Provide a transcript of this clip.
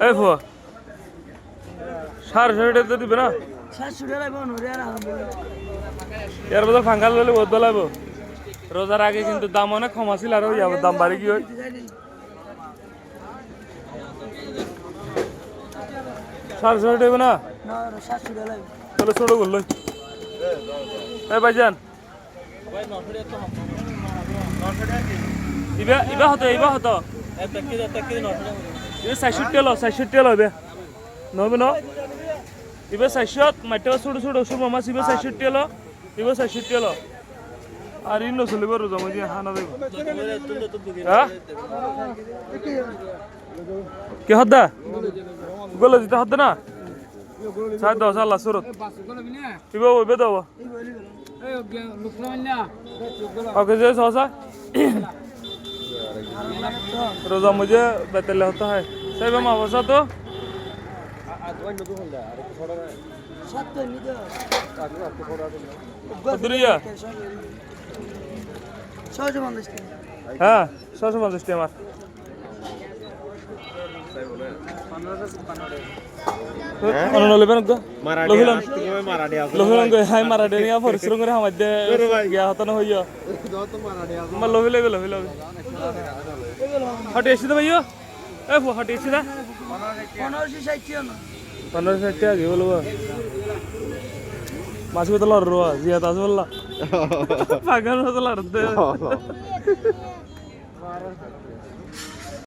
এই ফুয়া 650 টাকা দিবে না 700 টাকা লাগবে নরে আর এর বদল ফাঙ্গাল লইলে বহুত লাগবে রোজার আগে কিন্তু দাম অনেক কম আছিল আর দাম বাড়ি কি হয় 650 টাকা না না 700 টাকা লাগবে তাহলে ছোট করলো এই ভাইজান ইবা হতো ইবা 60 লো 60 লো বে নহবে ন ইবা 60 মাইটা ছোট ছোট ওষুধ মাছ ইবা 60 লো ইবা 60 লো আর ইন্ন চলিব রোজা মজি হানা দেব হ্যাঁ কি হদ্দা গলো দিতে হদ্দা না সাই দাও আল্লাহ সুরত ইবা ওইবে দাও ওকে যে সসা रोजा मुझे बतले होता है सही में मावसा तो दुनिया हाँ 650 টাকা আমার লবেন গো লহিলাম লহিলাম গো হাই মারাডে নিয়া পরিশ্রম করে আমাদের গিয়া হতো না হইয়া আমার লহিলে লহিলে হটে এসে তো ভাইও এ হটে এসে দা 1560 টাকা কি বলবো মাছ কত লড় রোয়া জিয়া তাজ বললা পাগল হতো লড়তে